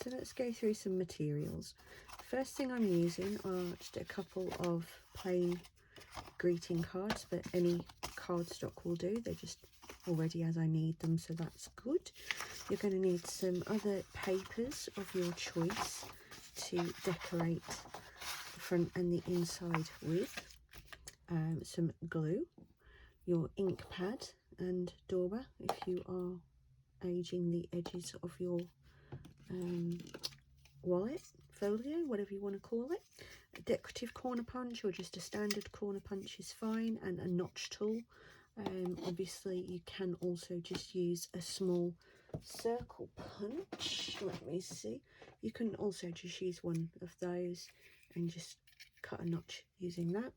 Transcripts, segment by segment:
so let's go through some materials. First thing I'm using are just a couple of plain greeting cards, but any cardstock will do. They're just already as I need them, so that's good. You're going to need some other papers of your choice to decorate the front and the inside with. Some glue, your ink pad and dauber if you are aging the edges of your wallet, folio, whatever you want to call it. A decorative corner punch or just a standard corner punch is fine, and a notch tool. Obviously you can also just use a small circle punch. Let me see, you can also just use one of those and just cut a notch using that.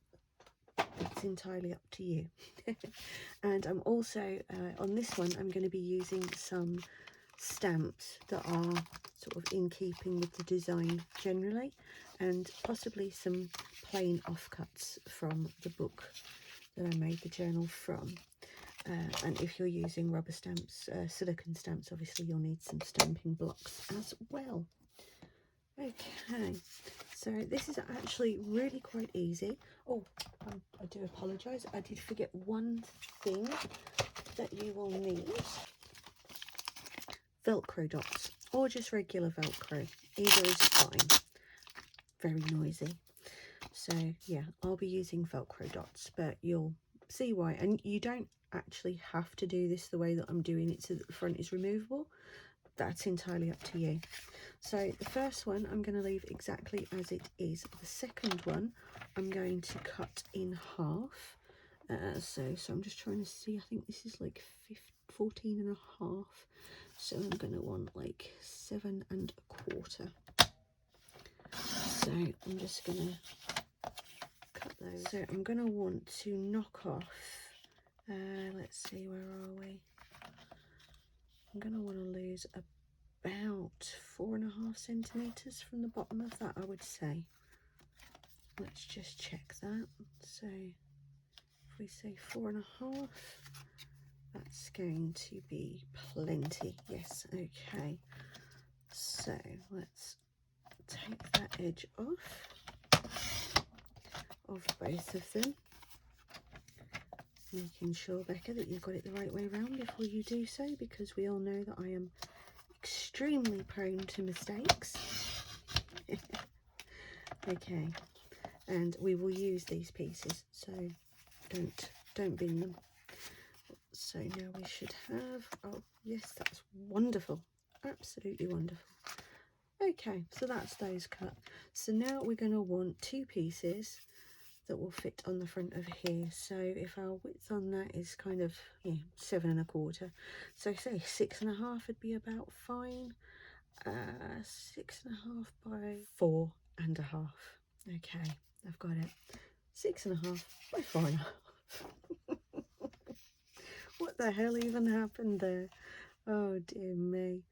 It's entirely up to you. And I'm also on this one I'm going to be using some stamps that are sort of in keeping with the design generally, and possibly some plain offcuts from the book that I made the journal from. And if you're using rubber stamps, silicone stamps, obviously you'll need some stamping blocks as well. Okay, so this is actually really quite easy. Oh, I do apologise, I did forget one thing that you will need. Velcro dots, or just regular Velcro, either is fine. Very noisy. So yeah, I'll be using Velcro dots, but you'll see why. And you don't actually have to do this the way that I'm doing it so that the front is removable. That's entirely up to you. So the first one I'm going to leave exactly as it is. The second one I'm going to cut in half. So I'm just trying to see, I think this is like 14 and a half. So I'm going to want like 7 1/4. So I'm just going to cut those. So I'm going to want to knock off, let's see, where are we? I'm going to want to lose about 4.5 centimetres from the bottom of that, I would say. Let's just check that. So if we say 4.5, that's going to be plenty. Yes, okay. So let's take that edge off of both of them, making sure, Becca, that you've got it the right way around before you do so, because we all know that I am extremely prone to mistakes. Okay, and we will use these pieces, so don't bin them. So now we should have, oh yes, that's wonderful, absolutely wonderful. Okay, so that's those cut. So now we're going to want 2 pieces that will fit on the front of here. So if our width on that is kind of 7 1/4, so say 6 1/2 would be about fine. 6 1/2 by 4 1/2. Okay, I've got it. 6 1/2 by 4 1/2. What the hell even happened there? Oh dear me.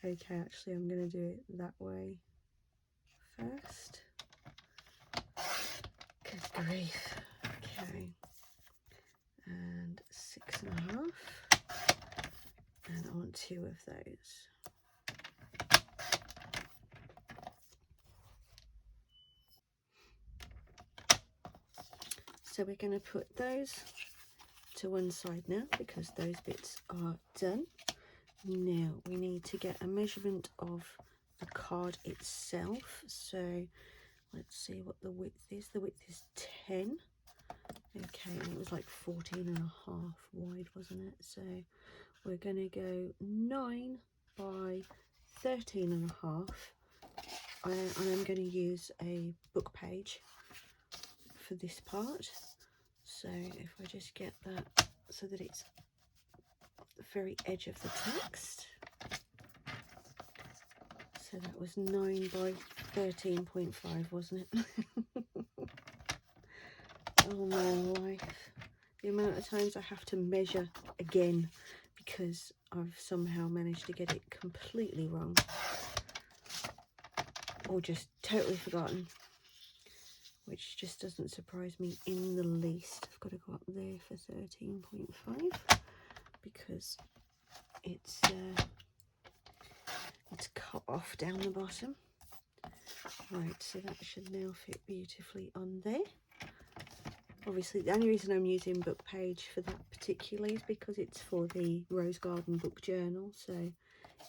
Okay, actually I'm going to do it that way first. Good grief. Okay, and 6 1/2, and I want 2 of those. So we're going to put those to one side now, because those bits are done. Now we need to get a measurement of the card itself. So let's see what the width is. The width is 10. Okay, and it was like 14 1/2 wide, wasn't it? So we're going to go 9 by 13 1/2. And I'm going to use a book page for this part. So if I just get that so that it's the very edge of the text. So that was 9 by 13.5, wasn't it? Oh my life. The amount of times I have to measure again because I've somehow managed to get it completely wrong. Or just totally forgotten. Which just doesn't surprise me in the least. I've got to go up there for 13.5 because it's It's cut off down the bottom. Right, so that should now fit beautifully on there. Obviously, the only reason I'm using book page for that particularly is because it's for the Rose Garden book journal, so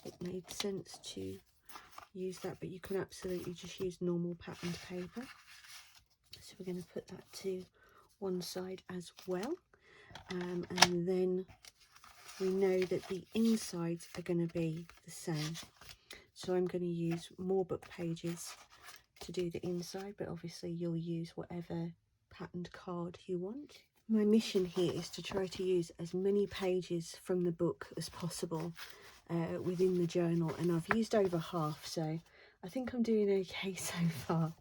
it made sense to use that, but you can absolutely just use normal patterned paper. So we're going to put that to one side as well, and then we know that the insides are going to be the same, so I'm going to use more book pages to do the inside, but obviously you'll use whatever patterned card you want. My mission here is to try to use as many pages from the book as possible within the journal, and I've used over half, so I think I'm doing okay so far.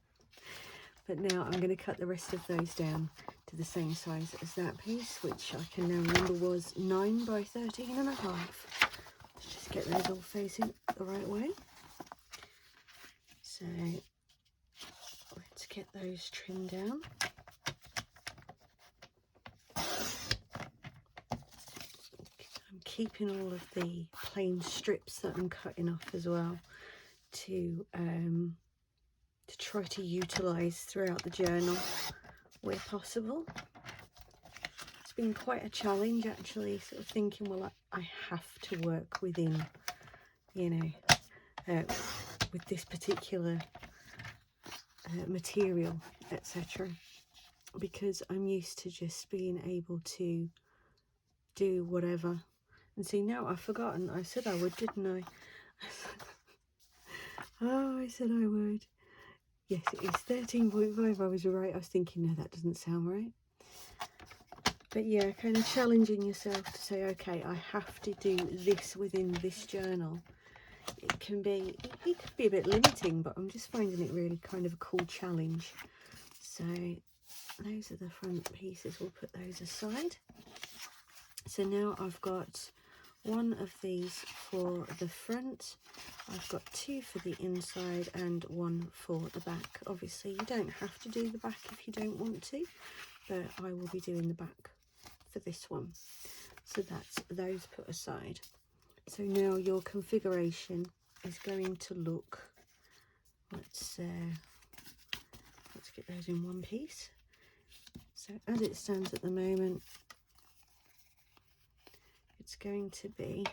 But now I'm going to cut the rest of those down to the same size as that piece, which I can now remember was 9 by 13.5. Let's just get those all facing the right way. So let's get those trimmed down. I'm keeping all of the plain strips that I'm cutting off as well to try to utilise throughout the journal where possible. It's been quite a challenge actually, sort of thinking, well, I have to work within, you know, with this particular material, etc., because I'm used to just being able to do whatever. And see, now I've forgotten, I said I would, didn't I? Oh, I said I would. Yes, it is 13.5. I was right. I was thinking, no, that doesn't sound right. But yeah, kind of challenging yourself to say, okay, I have to do this within this journal. It can be a bit limiting, but I'm just finding it really kind of a cool challenge. So those are the front pieces. We'll put those aside. So now I've got one of these for the front, I've got 2 for the inside and 1 for the back. Obviously you don't have to do the back if you don't want to, but I will be doing the back for this one. So that's those put aside. So now your configuration is going to look, let's get those in one piece. So as it stands at the moment, it's going to be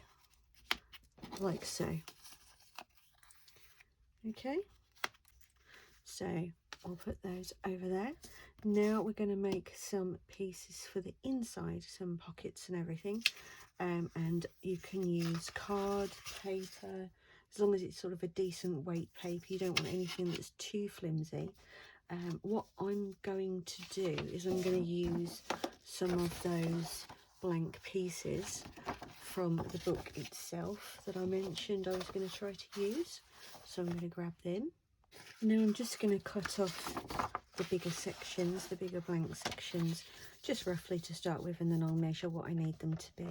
like so. Okay, so I'll put those over there. Now we're going to make some pieces for the inside, some pockets and everything, and you can use card, paper, as long as it's sort of a decent weight paper. You don't want anything that's too flimsy. What I'm going to do is I'm going to use some of those blank pieces from the book itself that I mentioned I was going to try to use. So I'm going to grab them. Now I'm just going to cut off the bigger sections, the bigger blank sections, just roughly to start with, and then I'll measure what I need them to be.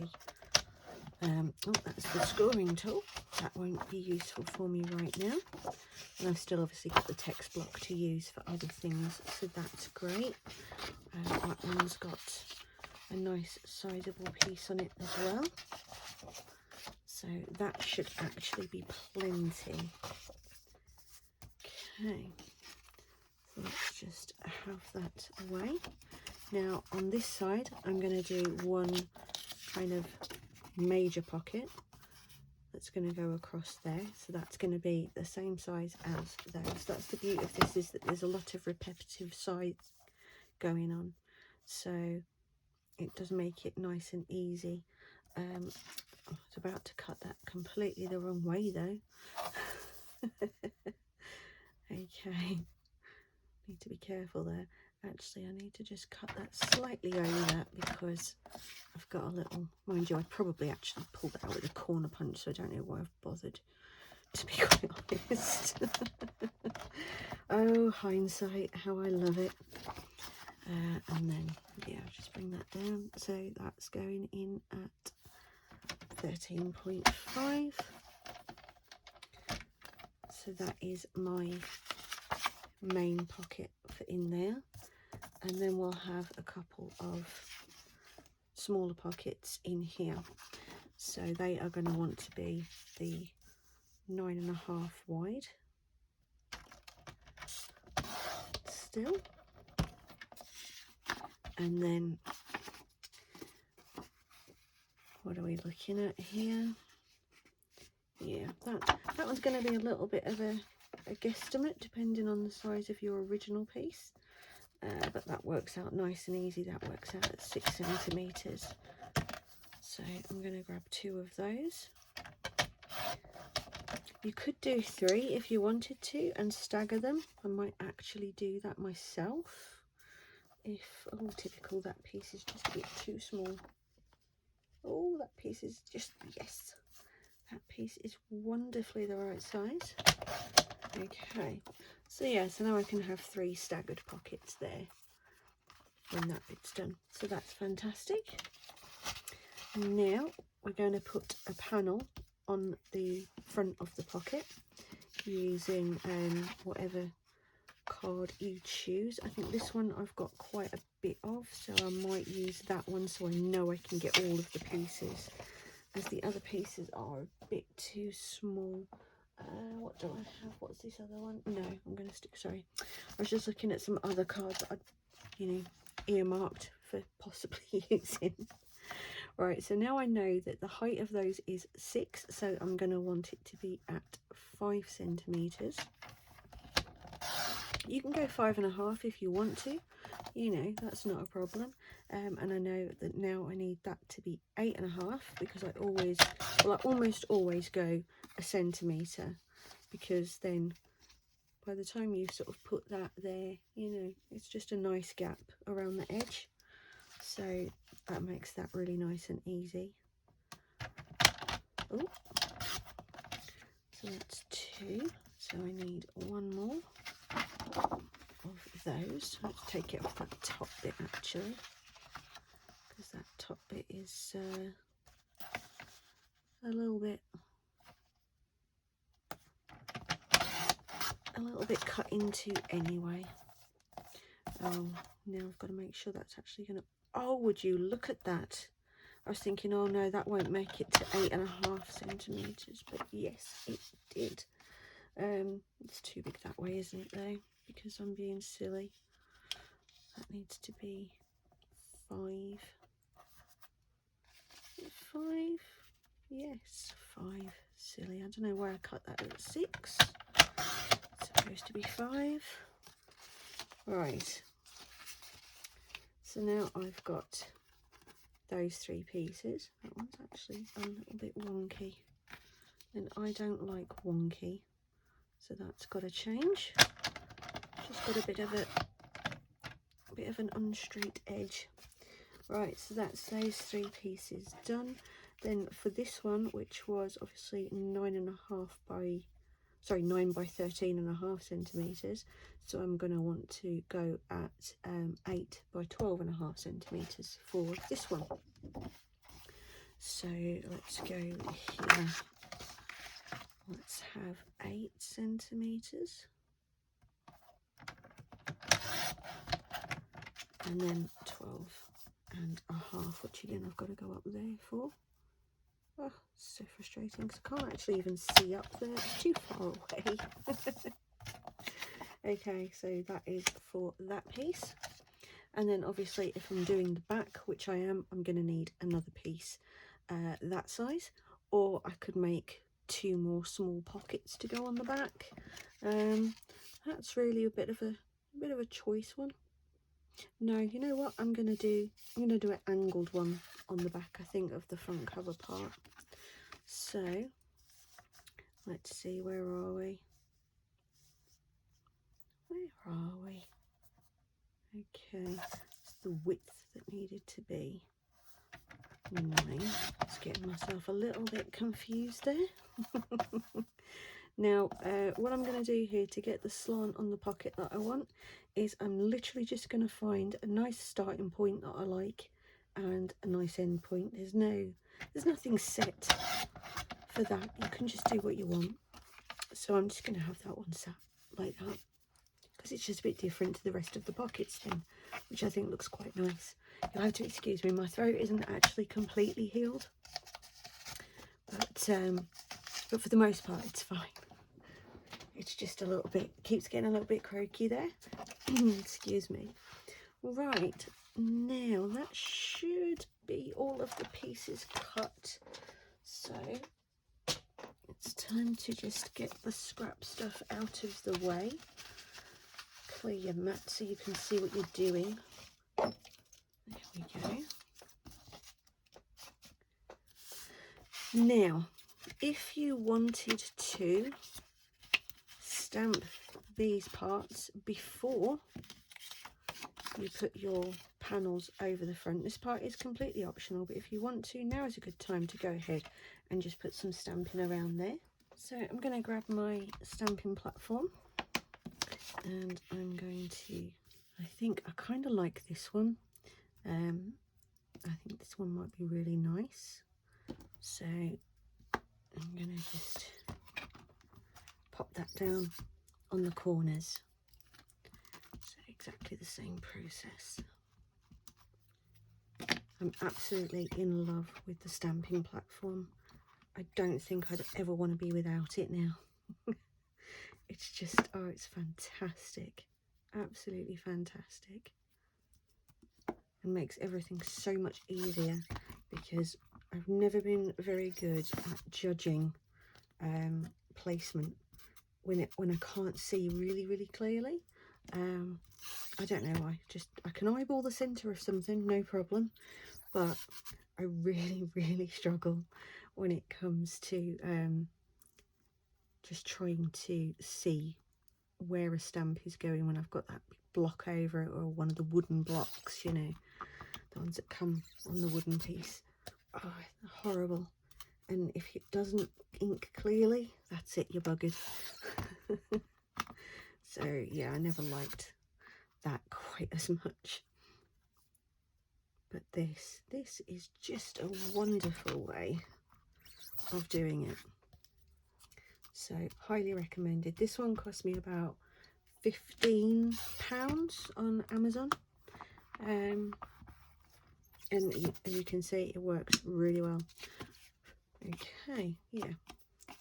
Oh, that's the scoring tool. That won't be useful for me right now. And I've still obviously got the text block to use for other things, so that's great. That one's got a nice sizable piece on it as well. So that should actually be plenty. Okay, so let's just have that away. Now on this side, I'm going to do one kind of major pocket that's going to go across there. So that's going to be the same size as those. That's the beauty of this, is that there's a lot of repetitive sides going on. So it does make it nice and easy. I was about to cut that completely the wrong way though. Okay, need to be careful there. Actually, I need to just cut that slightly over that because I've got a little, mind you, I'd probably actually pull that out with a corner punch, so I don't know why I've bothered, to be quite honest. Oh, hindsight, how I love it. And then, yeah, just bring that down. So that's going in at 13.5. So that is my main pocket for in there, and then we'll have a couple of smaller pockets in here. So they are going to want to be the 9.5 wide. Still. And then, what are we looking at here? Yeah, that one's going to be a little bit of a guesstimate depending on the size of your original piece. But that works out nice and easy. That works out at 6 centimetres. So I'm going to grab 2 of those. You could do 3 if you wanted to and stagger them. I might actually do that myself. If, oh, typical, that piece is just a bit too small. Oh, that piece is just, yes, that piece is wonderfully the right size. Okay, so yeah, so now I can have 3 staggered pockets there when that bit's done. So that's fantastic. Now we're going to put a panel on the front of the pocket using whatever card you choose. I think this one I've got quite a bit of, so I might use that one so I know I can get all of the pieces, as the other pieces are a bit too small. What do I have? What's this other one? No, I'm going to stick, sorry, I was just looking at some other cards that I'd, earmarked for possibly using. Right, so now I know that the height of those is 6, so I'm going to want it to be at 5 centimetres. You can go 5.5 if you want to, that's not a problem. And I know that now I need that to be 8.5 because I almost always go a centimetre, because then by the time you sort of put that there, it's just a nice gap around the edge. So that makes that really nice and easy. Oh, so that's 2. So I need 1 more of those. Let's take it off that top bit actually, because that top bit is a little bit cut into anyway. Oh, now I've got to make sure that's actually going to, oh, would you look at that. I was thinking, oh no, that won't make it to 8.5 centimetres, but yes, it did. It's too big that way, isn't it though? Because I'm being silly. That needs to be 5. 5? Yes, 5. Silly. I don't know where I cut that at 6. It's supposed to be 5. Right. So now I've got those 3 pieces. That one's actually a little bit wonky, and I don't like wonky, so that's got to change. Just got a bit of an unstraight edge. Right, so that's those 3 pieces done. Then for this one, which was obviously 9 by 13.5 centimetres, so I'm going to want to go at 8 by 12.5 centimetres for this one. So let's go here. Let's have 8 centimetres. And then 12.5, which again I've got to go up there for. Oh, so frustrating because I can't actually even see up there. It's too far away. Okay, so that is for that piece. And then obviously if I'm doing the back, which I am, I'm going to need another piece that size, or I could make 2 more small pockets to go on the back. That's really a bit of a choice one. No, you know what I'm going to do? I'm going to do an angled one on the back, I think, of the front cover part. So let's see, where are we? Where are we? Okay, it's the width that needed to be 9. Just getting myself a little bit confused there. Now, what I'm going to do here to get the slant on the pocket that I want is I'm literally just going to find a nice starting point that I like and a nice end point. There's nothing set for that. You can just do what you want. So I'm just going to have that one sat like that, because it's just a bit different to the rest of the pockets then, which I think looks quite nice. You'll have to excuse me, my throat isn't actually completely healed, but but for the most part it's fine. It's just a little bit, keeps getting a little bit croaky there. Excuse me. Right, now that should be all of the pieces cut. So it's time to just get the scrap stuff out of the way. Clear your mat so you can see what you're doing. There we go. Now, if you wanted to stamp these parts before you put your panels over the front, this part is completely optional, but if you want to, now is a good time to go ahead and just put some stamping around there. So I'm going to grab my stamping platform and I'm going to, I think I kind of like this one. I think this one might be really nice. So I'm going to just pop that down on the corners. So exactly the same process. I'm absolutely in love with the stamping platform. I don't think I'd ever want to be without it now. It's just, oh, it's fantastic. Absolutely fantastic. And makes everything so much easier because I've never been very good at judging placement when I can't see really clearly. I don't know why, just I can eyeball the center of something, no problem, but I really struggle when it comes to just trying to see where a stamp is going when I've got that big block over it, or one of the wooden blocks, you know, the ones that come on the wooden piece. Oh, horrible. And if it doesn't ink clearly, that's it, you're buggered. So yeah, I never liked that quite as much. But this is just a wonderful way of doing it. So highly recommended. This one cost me about £15 on Amazon. And as you can see, it works really well. Okay, yeah,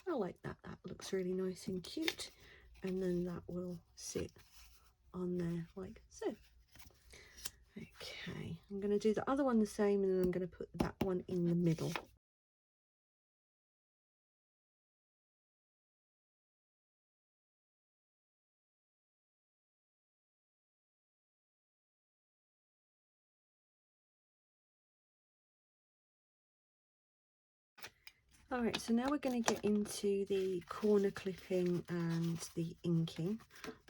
I like that. That looks really nice and cute. And then that will sit on there like so. Okay, I'm going to do the other one the same, and then I'm going to put that one in the middle. Alright, so now we're going to get into the corner clipping and the inking.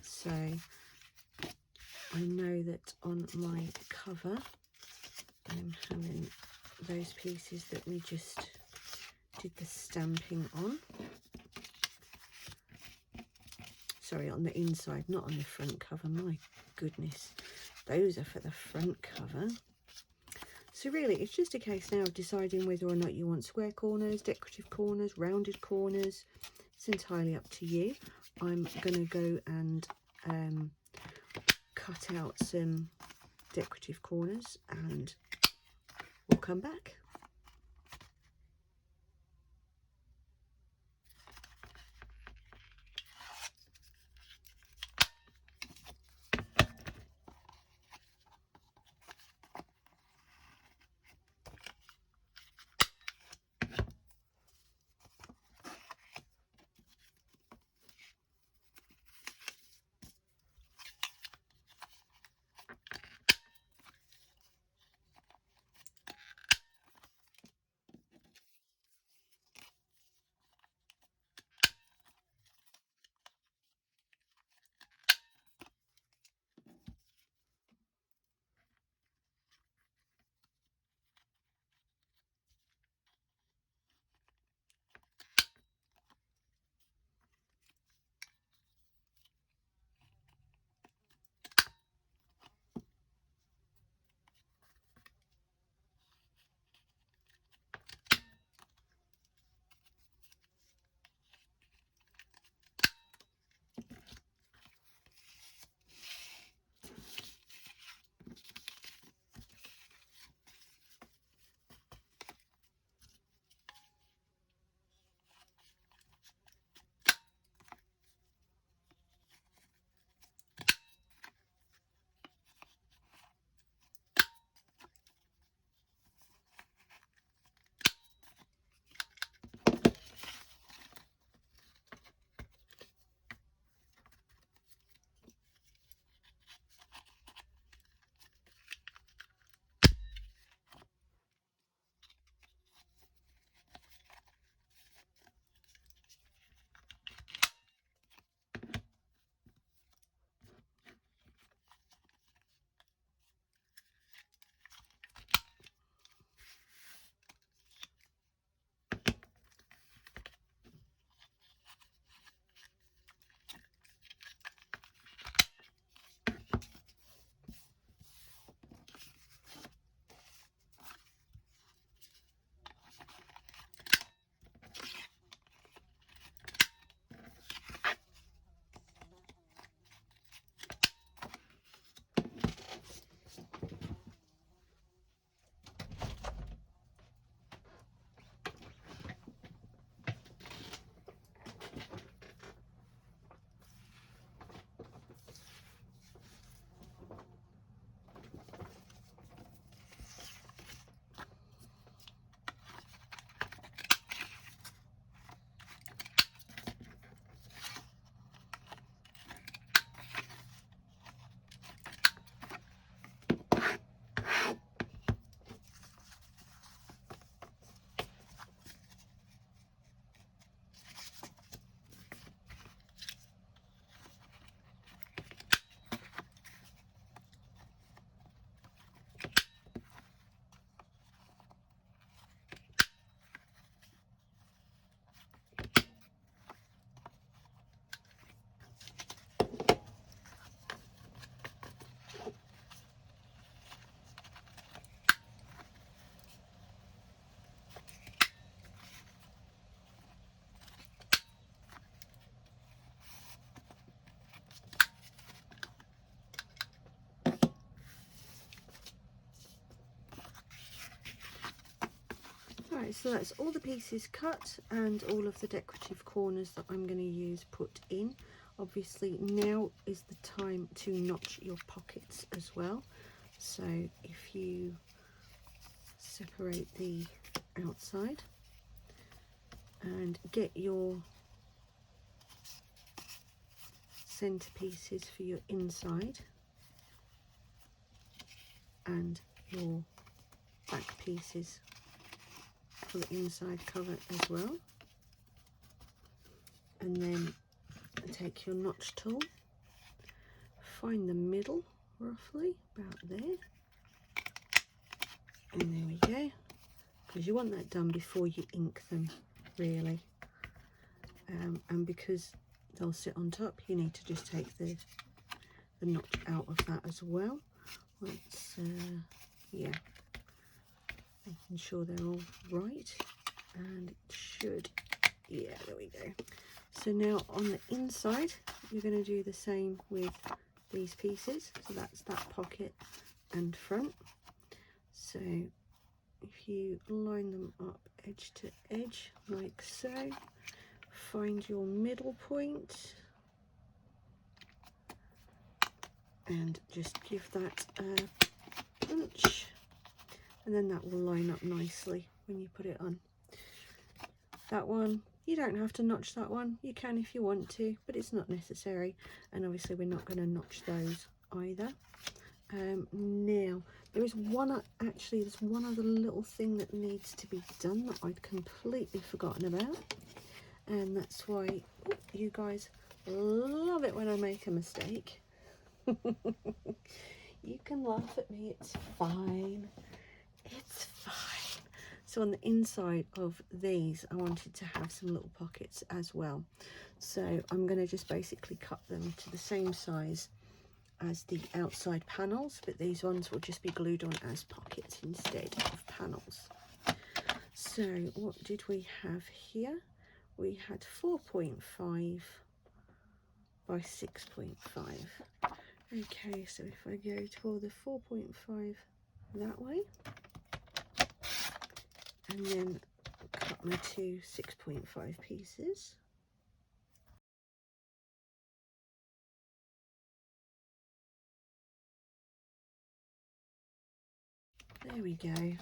So I know that on my cover I'm having those pieces that we just did the stamping on. Sorry, on the inside, not on the front cover. My goodness, those are for the front cover. So really, it's just a case now of deciding whether or not you want square corners, decorative corners, rounded corners. It's entirely up to you. I'm going to go and cut out some decorative corners and we'll come back. Alright, so that's all the pieces cut and all of the decorative corners that I'm going to use put in. Obviously now is the time to notch your pockets as well. So if you separate the outside and get your centerpieces for your inside and your back pieces for the inside cover as well, and then take your notch tool, find the middle roughly about there, and there we go, because you want that done before you ink them really, and because they'll sit on top you need to just take the notch out of that as well. Let's yeah, making sure they're all right, and it should, yeah, there we go. So now on the inside you're going to do the same with these pieces, so that's that pocket and front. So if you line them up edge to edge like so, find your middle point and just give that a punch, and then that will line up nicely when you put it on. That one, you don't have to notch that one, you can if you want to, but it's not necessary, and obviously we're not going to notch those either. Now there's one other little thing that needs to be done that I'd completely forgotten about, and that's why you guys love it when I make a mistake. You can laugh at me, it's fine, it's fine. So on the inside of these I wanted to have some little pockets as well, so I'm going to just basically cut them to the same size as the outside panels, but these ones will just be glued on as pockets instead of panels. So what did we have here? We had 4.5 by 6.5. Okay, so if I go to the 4.5 that way, and then cut my two 6.5 pieces. There we go.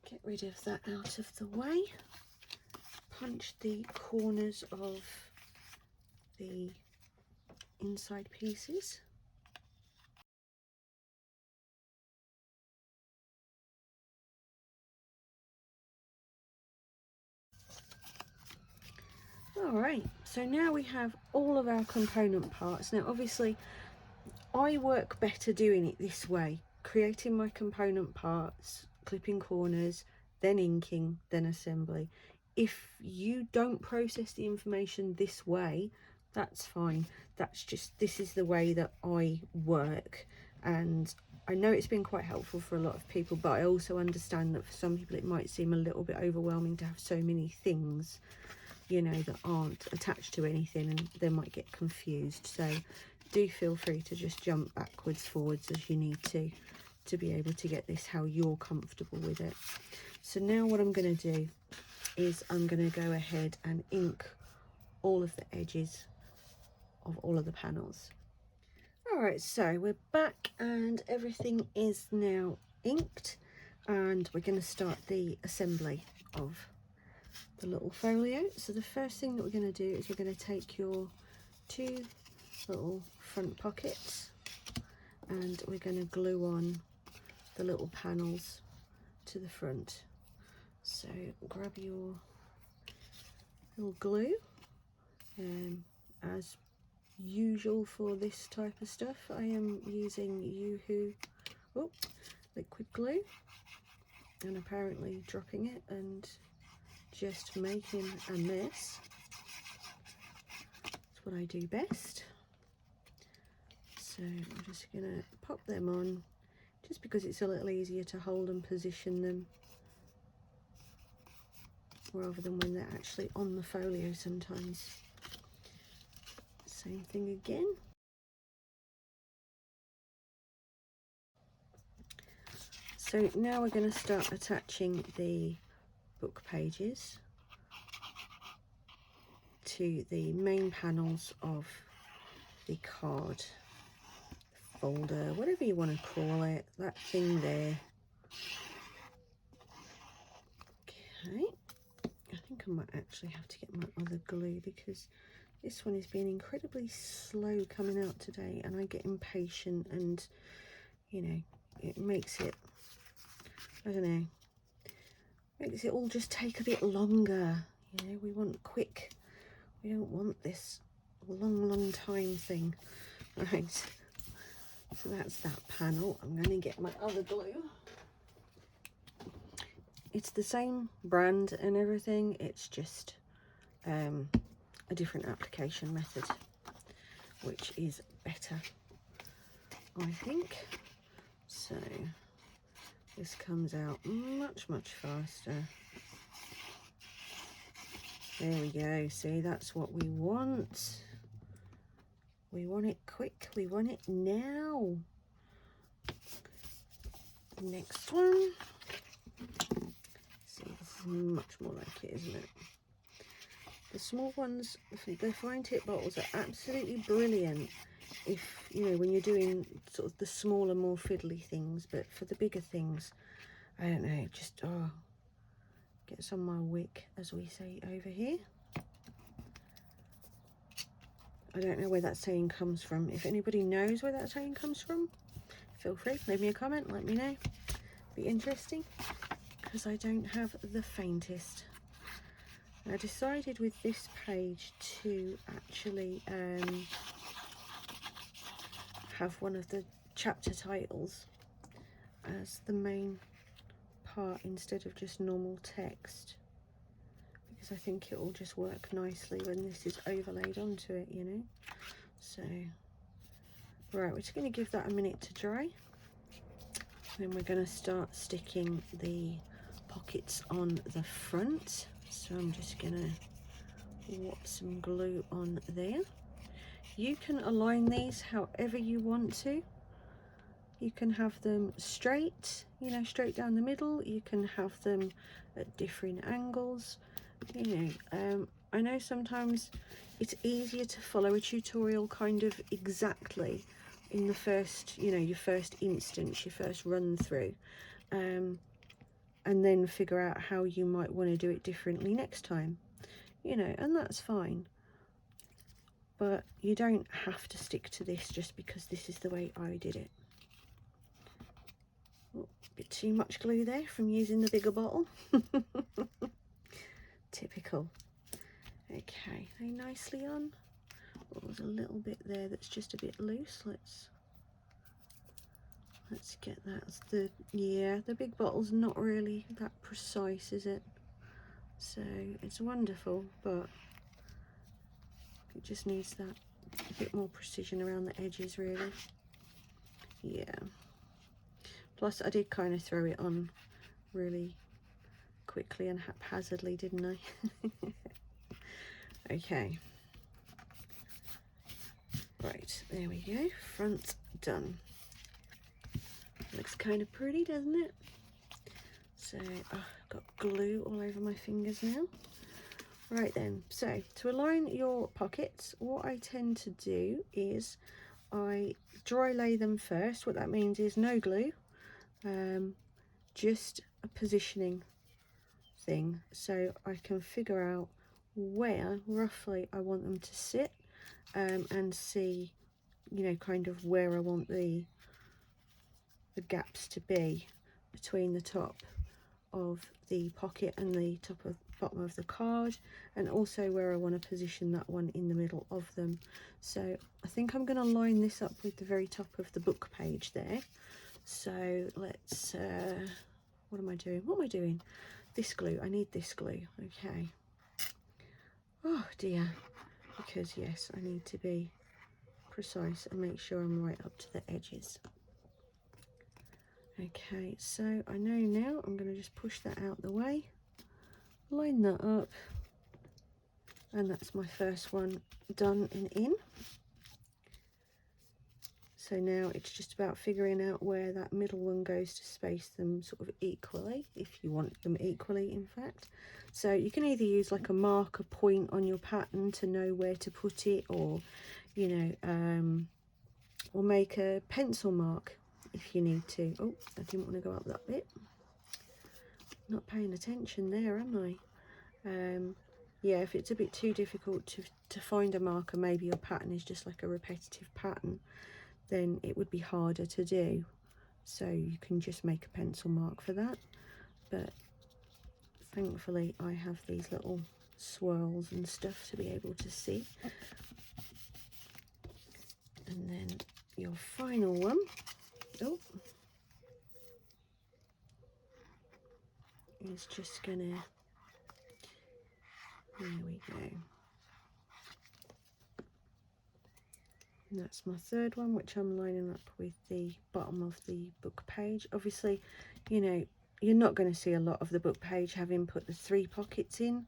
Get rid of that out of the way. Punch the corners of the inside pieces. Alright, so now we have all of our component parts. Now obviously I work better doing it this way, creating my component parts, clipping corners, then inking, then assembly. If you don't process the information this way, that's fine. That's just, this is the way that I work, and I know it's been quite helpful for a lot of people, but I also understand that for some people it might seem a little bit overwhelming to have so many things, you know, that aren't attached to anything, and they might get confused. So do feel free to just jump backwards, forwards as you need to be able to get this how you're comfortable with it. So now what I'm going to do is I'm going to go ahead and ink all of the edges of all of the panels. Alright, so we're back and everything is now inked, and we're going to start the assembly of the little folio. So the first thing that we're going to do is we're going to take your two little front pockets and we're going to glue on the little panels to the front. So grab your little glue, as usual for this type of stuff I am using Yoo-hoo liquid glue, and apparently dropping it and just making a mess. That's what I do best. So I'm just going to pop them on just because it's a little easier to hold and position them rather than when they're actually on the folio sometimes. Same thing again. So now we're going to start attaching the book pages to the main panels of the card folder, whatever you want to call it, that thing there. Okay, I think I might actually have to get my other glue because this one is being incredibly slow coming out today, and I get impatient, and you know, it makes it, I don't know, makes it all just take a bit longer. You know, we want quick, we don't want this long time thing. Right, so that's that panel. I'm going to get my other glue. It's the same brand and everything, it's just a different application method, which is better, I think. So this comes out much faster. There we go. See, that's what we want. We want it quick, we want it now. Next one. See, this is much more like it, isn't it? The small ones, the fine tip bottles are absolutely brilliant if, you know, when you're doing sort of the smaller, more fiddly things, but for the bigger things, I don't know, just, oh, gets on my wick, as we say over here. I don't know where that saying comes from. If anybody knows where that saying comes from, feel free, leave me a comment, let me know. Be interesting, because I don't have the faintest. I decided with this page to actually have one of the chapter titles as the main part instead of just normal text, because I think it will just work nicely when this is overlaid onto it, you know. So right, we're just going to give that a minute to dry, then we're going to start sticking the pockets on the front. So I'm just going to whop some glue on there. You can align these however you want to. You can have them straight, you know, straight down the middle. You can have them at different angles. You know, I know sometimes it's easier to follow a tutorial kind of exactly in the first, you know, your first instance, your first run through, and then figure out how you might want to do it differently next time, you know, and that's fine. But you don't have to stick to this just because this is the way I did it. Oh, a bit too much glue there from using the bigger bottle. Typical. Okay, they nicely on. Oh, there's a little bit there that's just a bit loose. Let's get that. Yeah, the big bottle's not really that precise, is it? So it's wonderful, but it just needs that a bit more precision around the edges, really. Yeah. Plus, I did kind of throw it on really quickly and haphazardly, didn't I? Okay. Right, there we go. Front done. Looks kind of pretty, doesn't it? So, oh, I've got glue all over my fingers now. Right then, so to align your pockets, what I tend to do is I dry lay them first. What that means is no glue, just a positioning thing, so I can figure out where roughly I want them to sit, and see, you know, kind of where I want the gaps to be between the top of the pocket and the bottom of the card, and also where I want to position that one in the middle of them. So I think I'm going to line this up with the very top of the book page there. So let's what am I doing? This glue, I need this glue. Okay. Oh dear, because yes, I need to be precise and make sure I'm right up to the edges. Okay, so I know now I'm going to just push that out the way, line that up, and that's my first one done and in. So now it's just about figuring out where that middle one goes to space them sort of equally, if you want them equally, in fact. So you can either use like a marker point on your pattern to know where to put it, or, you know, or make a pencil mark if you need to. Oh, I didn't want to go up that bit. Not paying attention there, am I? Yeah, if it's a bit too difficult to find a marker, maybe your pattern is just like a repetitive pattern, then it would be harder to do. So you can just make a pencil mark for that. But thankfully I have these little swirls and stuff to be able to see. And then your final one, oh, is just gonna, there we go. And that's my third one, which I'm lining up with the bottom of the book page. Obviously, you know, you're not going to see a lot of the book page having put the 3 pockets in.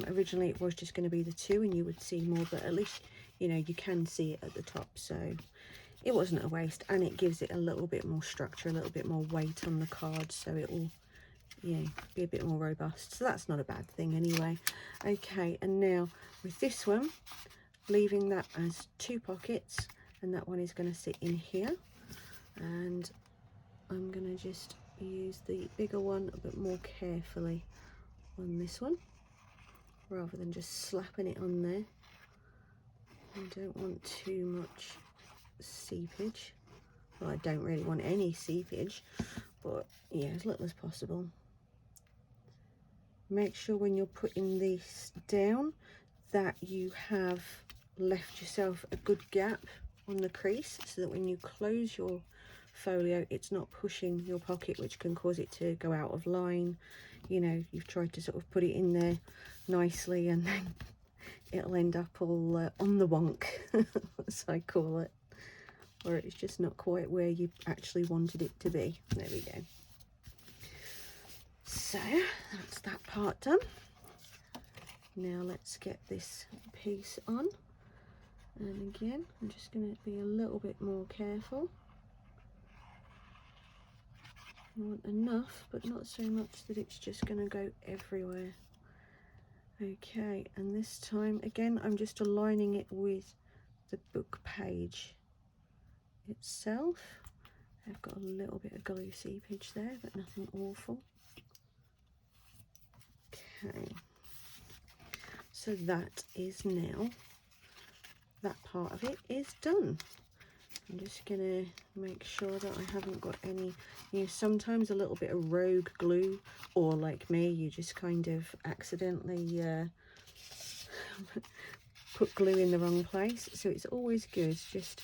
Originally it was just going to be the 2 and you would see more, but at least, you know, you can see it at the top. So it wasn't a waste, and it gives it a little bit more structure, a little bit more weight on the card, so it will, you know, be a bit more robust. So that's not a bad thing anyway. Okay, and now with this one, leaving that as 2 pockets, and that one is going to sit in here, and I'm going to just use the bigger one a bit more carefully on this one rather than just slapping it on there. I don't want too much seepage. Well, I don't really want any seepage, but yeah, as little as possible. Make sure when you're putting this down that you have left yourself a good gap on the crease, so that when you close your folio it's not pushing your pocket, which can cause it to go out of line. You know, you've tried to sort of put it in there nicely and then it'll end up all on the wonk, as I call it, or it's just not quite where you actually wanted it to be. There we go. So that's that part done. Now let's get this piece on, and again I'm just going to be a little bit more careful. I want enough, but not so much that it's just going to go everywhere. Okay, and this time again I'm just aligning it with the book page itself. I've got a little bit of glue seepage there, but nothing awful. Okay, so that is now, that part of it is done. I'm just gonna make sure that I haven't got any, you know, sometimes a little bit of rogue glue, or like me, you just kind of accidentally put glue in the wrong place. So it's always good just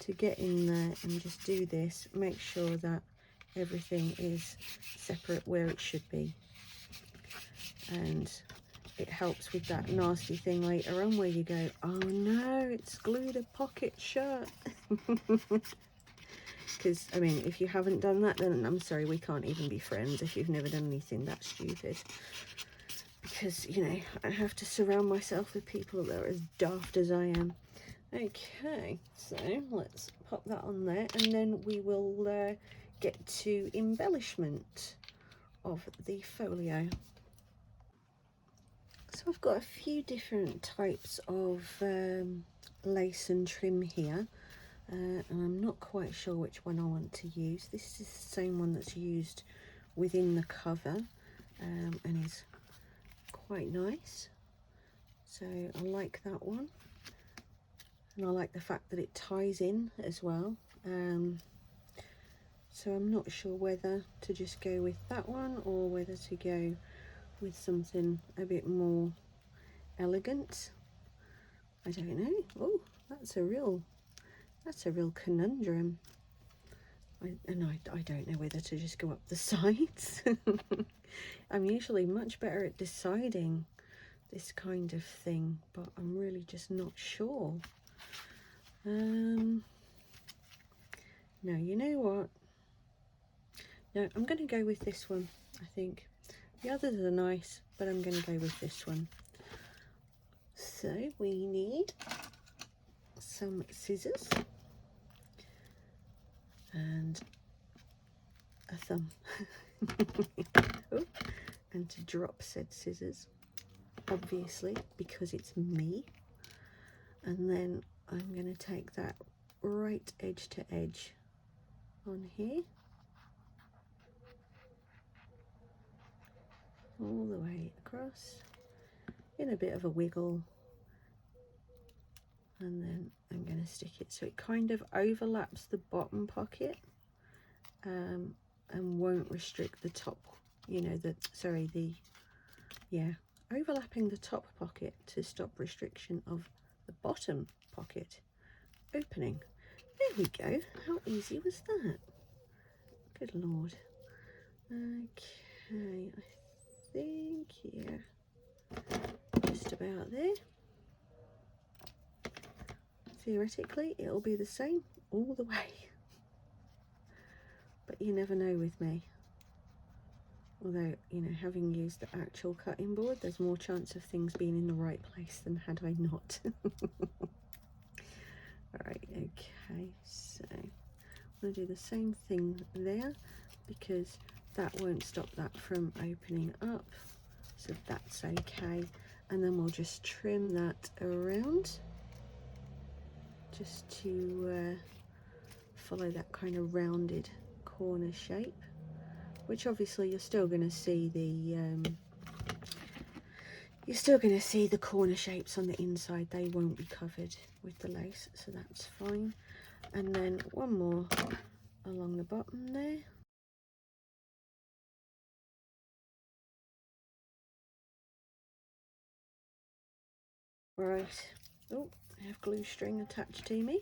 to get in there and just do this, make sure that everything is separate where it should be, and it helps with that nasty thing later on where you go, oh no, it's glued a pocket shut. Because I mean, if you haven't done that, then I'm sorry, we can't even be friends if you've never done anything that stupid. Because, you know, I have to surround myself with people that are as daft as I am. Okay, so let's pop that on there, and then we will get to embellishment of the folio. So I've got a few different types of lace and trim here, and I'm not quite sure which one I want to use. This is the same one that's used within the cover, and is quite nice. So I like that one, and I like the fact that it ties in as well. So I'm not sure whether to just go with that one or whether to go with something a bit more elegant. I don't know. Oh, that's a real conundrum. I don't know whether to just go up the sides. I'm usually much better at deciding this kind of thing, but I'm really just not sure. No, you know what? No, I'm going to go with this one, I think. The others are nice, but I'm going to go with this one. So we need some scissors, and a thumb. Oh, and to drop said scissors, obviously, because it's me. And then I'm going to take that right edge to edge on here, all the way across, in a bit of a wiggle, and then I'm going to stick it so it kind of overlaps the bottom pocket, and won't restrict the top, you know, overlapping the top pocket to stop restriction of the bottom pocket opening. There we go. How easy was that? Good Lord. Okay, I think, yeah, just about there. Theoretically, it'll be the same all the way. But you never know with me. Although, you know, having used the actual cutting board, there's more chance of things being in the right place than had I not. Alright, okay, so I'm going to do the same thing there, because that won't stop that from opening up, so that's okay. And then we'll just trim that around, just to follow that kind of rounded corner shape, which obviously you're still going to see the corner shapes on the inside. They won't be covered with the lace, so that's fine. And then one more along the bottom there. Right, oh, I have glue string attached to me,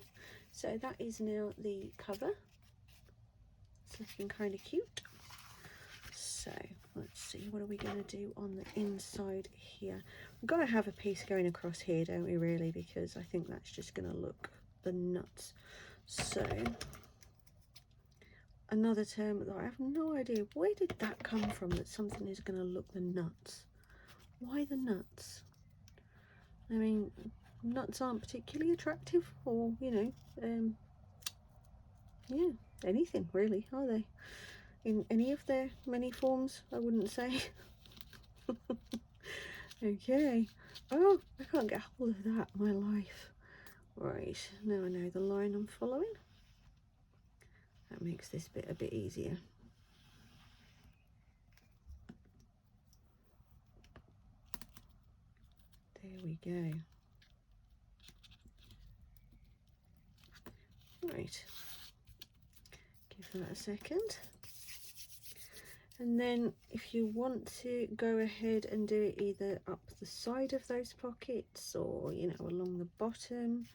so that is now the cover. It's looking kind of cute. So let's see, what are we going to do on the inside here? We've got to have a piece going across here, don't we, really, because I think that's just going to look the nuts. So another term that I have no idea, where did that come from, that something is going to look the nuts? Why the nuts? I mean, nuts aren't particularly attractive, or, you know, yeah, anything really, are they? In any of their many forms, I wouldn't say. Okay. Oh, I can't get hold of that, my life. Right, now I know the line I'm following. That makes this bit a bit easier. There we go. Right, give that a second. And then if you want to go ahead and do it either up the side of those pockets, or, you know, along the bottom,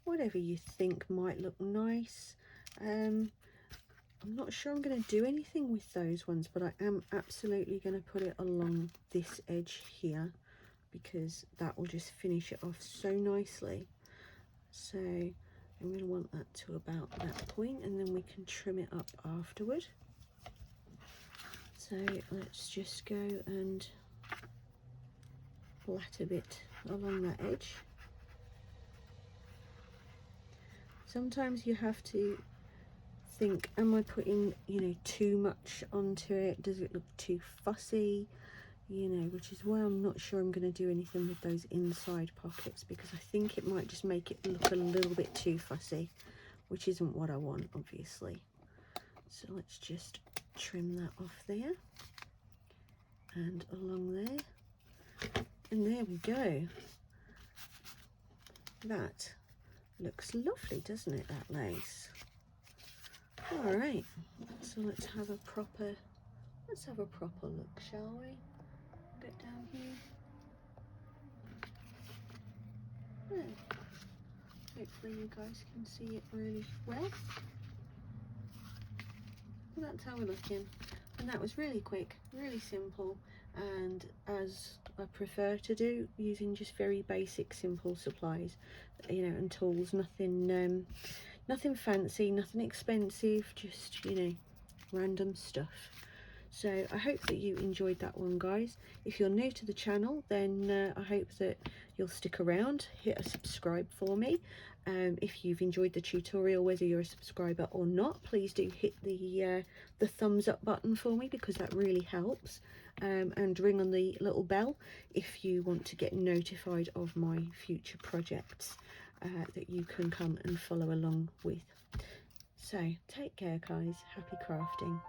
whatever you think might look nice. I'm not sure I'm going to do anything with those ones, but I am absolutely going to put it along this edge here, because that will just finish it off so nicely. So I'm going to want that to about that point, and then we can trim it up afterward. So let's just go and flat a bit along that edge. Sometimes you have to think, am I putting, you know, too much onto it? Does it look too fussy? You know, which is why I'm not sure I'm going to do anything with those inside pockets, because I think it might just make it look a little bit too fussy, which isn't what I want, obviously. So let's just trim that off there and along there, and there we go. That looks lovely, doesn't it, that lace? All right, so let's have a proper look, shall we? Get down here. Yeah. Hopefully you guys can see it really well. And that's how we're looking. And that was really quick, really simple, and as I prefer to do, using just very basic, simple supplies, you know, and tools. Nothing, nothing fancy, nothing expensive. Just, you know, random stuff. So I hope that you enjoyed that one, guys. If you're new to the channel, then I hope that you'll stick around, hit a subscribe for me. If you've enjoyed the tutorial, whether you're a subscriber or not, please do hit the thumbs up button for me, because that really helps. And ring on the little bell if you want to get notified of my future projects that you can come and follow along with. So take care, guys. Happy crafting.